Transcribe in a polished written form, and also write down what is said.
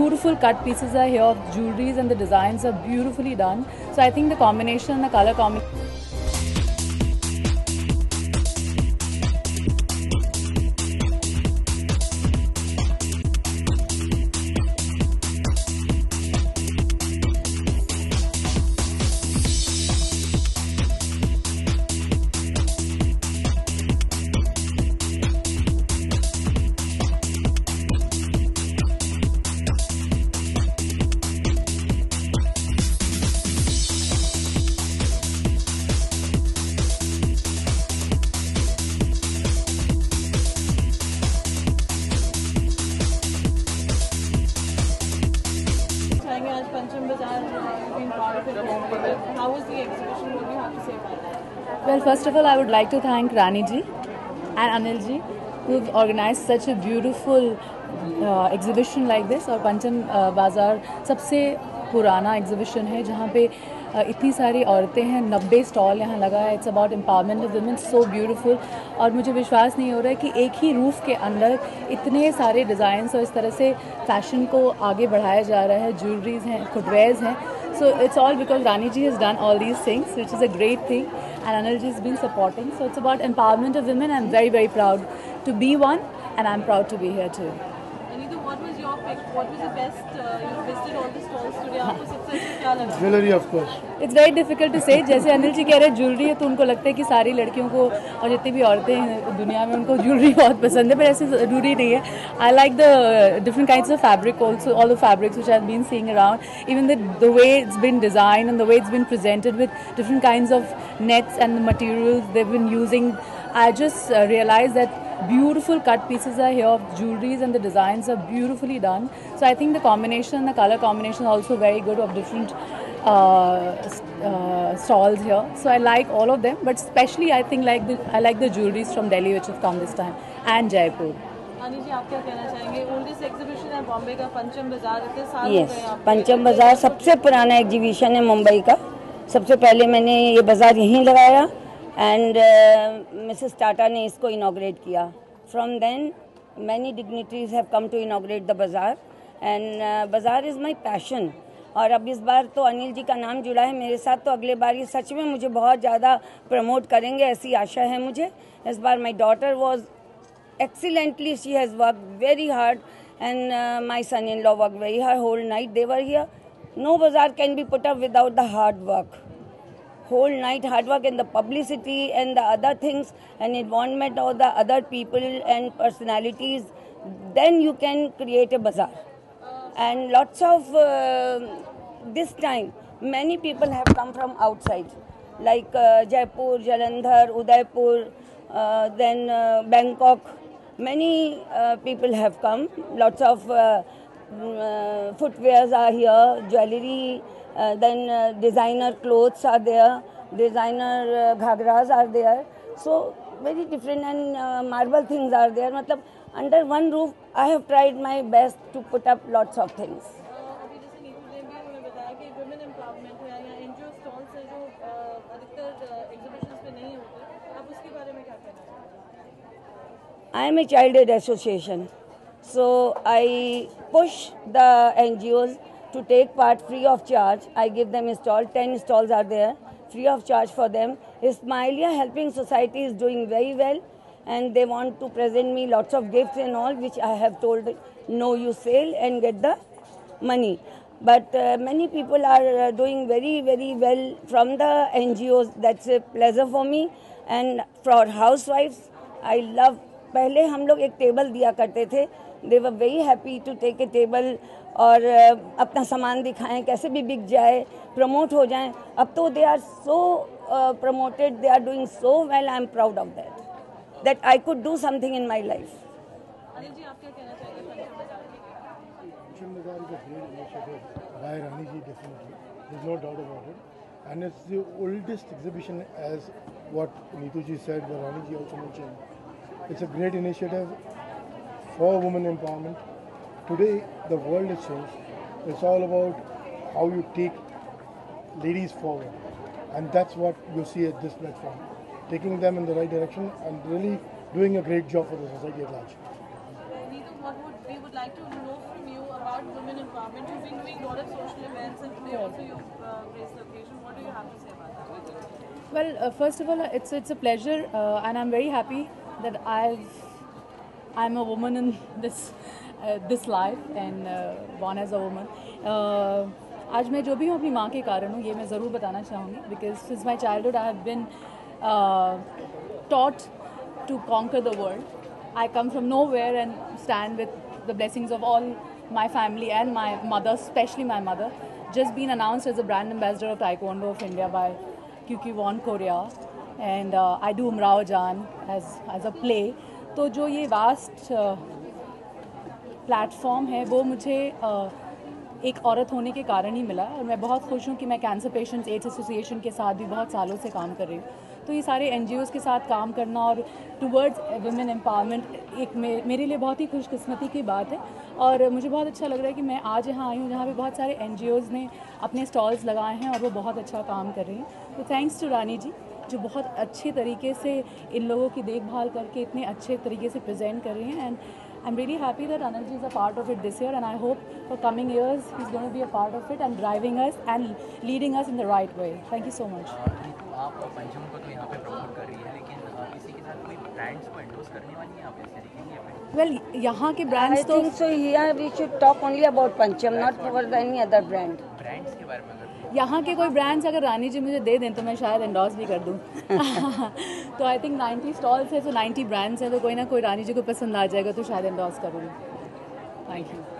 beautiful cut pieces are here of jewelries, and the designs are beautifully done. So I think the combination and the color combination. Pancham Bazaar been part of it. How was the exhibition? What do you have to say about that? Well, first of all, I would like to thank Rani ji and Anil ji who've organized such a beautiful exhibition like this. और पंचम बाज़ार सबसे पुराना exhibition है जहाँ पे इतनी सारी औरतें हैं, 90 स्टॉल यहाँ लगा है. It's about empowerment of women, so beautiful. और मुझे विश्वास नहीं हो रहा है कि एक ही रूफ़ के अंदर इतने सारे डिज़ाइंस और इस तरह से फैशन को आगे बढ़ाया जा रहा है. ज्वेलरीज हैं, फुटवेयर्स हैं. So it's all because Rani ji has done all these things, which is a great thing, and Anil ji has been supporting. So it's about empowerment of women. I'm very, very proud to be one, and I'm proud to be here too. Anitu, what was your pick? What was the best? You visited all the stalls today. आपको सबसे अच्छा क्या लगा? Jewelry, of course. It's very difficult to say. जैसे अनिल जी कह रहे हैं jewellery है, तो उनको लगता है कि सारी लड़कियों को और जितनी भी औरतें हैं दुनिया में उनको ज्वेलरी बहुत पसंद है, पर ऐसे जरूरी नहीं है. I like the different kinds of fabric also, all the fabrics which I've been seeing around. Even the way it's been designed and the way it's been presented with different kinds of nets and the materials they've been using. I just realized that beautiful cut pieces are here of jewelries, and the designs are beautifully done. So I think the combination and the color combination is also very good of different stalls here. So I like all of them, but especially I think I like the jewelries from Delhi which have come this time, and Jaipur. Anil ji, आप क्या कहना चाहेंगे? Oldest exhibition है बॉम्बे का पंचम बाजार. इतने साल हो गए आप. पंचम बाजार सबसे पुराना एग्जीबिशन है मुंबई का. सबसे पहले मैंने ये बाजार यहीं लगाया, एंड मिसेस टाटा ने इसको इनॉग्रेट किया. From then many dignitaries have come to inaugurate the bazaar, and bazaar is my passion. और अब इस बार तो अनिल जी का नाम जुड़ा है मेरे साथ, तो अगले बार ये सच में मुझे बहुत ज़्यादा प्रमोट करेंगे, ऐसी आशा है मुझे. इस बार my daughter was excellently, she has worked very hard, and my son-in-law worked very hard. Whole night they were here. No bazaar can be put up without the hard work. Whole night hard work, and the publicity and the other things and involvement of the other people and personalities, then you can create a bazaar. And lots of this time many people have come from outside, like Jaipur, Jalandhar, Udaipur, then Bangkok. Many people have come. Lots of footwears are here, jewelry, then designer clothes are there, designer ghagras are there. So very different, and marble things are there. मतलब under one roof I have tried my best to put up lots of things. अभी जैसे नीतू ने भी उन्होंने बताया कि women empowerment है या एनजीओ स्टॉल्स है जो अधिकतर एग्जीबिशंस पे नहीं होते. आप उसके बारे में क्या कहना चाहेंगे? I am a child aid association, so I push the NGOs to take part free of charge. I give them a stall, 10 stalls are there, free of charge for them. Ismailia Helping Society is doing very well, and they want to present me lots of gifts and all, which I have told no, you sell and get the money. But many people are doing very, very well from the NGOs. That's a pleasure for me. And for housewives, I love. पहले हम लोग एक table दिया करते थे. They were very happy to take a table और अपना सामान दिखाएं, कैसे भी बिक जाए, प्रमोट हो जाएं. अब तो they are so promoted, they are doing so well. I am proud of that I could do something in my life. Anil ji, आप क्या कहना चाहेंगे पंचम बाजार के? Pancham Bazaar is a great initiative by Rani ji, definitely. There's no doubt about it. And it's the oldest exhibition, as what Neetu ji said, but Rani ji also mentioned. It's a great initiative for women empowerment. Today, the world has changed. It's all about how you take ladies forward. And that's what you see at this platform. Taking them in the right direction and really doing a great job for the society at large. Neetu, we would like to know from you about about women empowerment? You've been doing a lot of social events, and today also you've graced the occasion. What do you have to say about that? Well, first of all, it's a pleasure, and I'm very happy that I'm a woman in this life and born as a woman. आज मैं जो भी हूँ अपनी माँ के कारण हूँ, ये मैं ज़रूर बताना चाहूँगी, because since my childhood I have been taught to conquer the world. I come from nowhere and stand with the blessings of all my family and my mother, especially my mother. Just been announced as a brand ambassador of Taekwondo of India by Kyuki Won Korea, and I do Umrao Jaan as a play. तो जो ये vast platform है वो मुझे एक औरत होने के कारण ही मिला, और मैं बहुत खुश हूँ कि मैं कैंसर पेशेंट्स एड्स एसोसिएशन के साथ भी बहुत सालों से काम कर रही हूँ। तो ये सारे NGOs के साथ काम करना और टुवर्ड्स वुमेन एम्पावरमेंट एक मेरे लिए बहुत ही खुशकिस्मती की बात है, और मुझे बहुत अच्छा लग रहा है कि मैं आज यहाँ आई हूँ जहाँ पे बहुत सारे NGOs ने अपने स्टॉल्स लगाए हैं और वो बहुत अच्छा काम कर रही हैं। तो थैंक्स टू रानी जी, जो बहुत अच्छे तरीके से इन लोगों की देखभाल करके इतने अच्छे तरीके से प्रेजेंट कर रही हैं, and I'm really happy that Anand ji is a part of it this year, and I hope for coming years he's going to be a part of it and driving us and leading us in the right way. Thank you so much. आप पंचम को तो यहाँ पे promote कर रही है, लेकिन इसी के साथ कोई ब्रांड्स को एंडोर्स करने वाली हैं आप इस तरीके की? Well, यहाँ के I brands तो think so. Here we should talk only about Pancham, not for any other brand. Brands के बारे में अगर यहाँ के कोई ब्रांड्स अगर रानी जी मुझे दे दें तो मैं शायद एंडोर्स भी कर दूँ। तो आई थिंक 90 स्टॉल्स है, तो 90 ब्रांड्स हैं, तो कोई ना कोई रानी जी को पसंद आ जाएगा तो शायद एंडोर्स करूँगी। Thank you.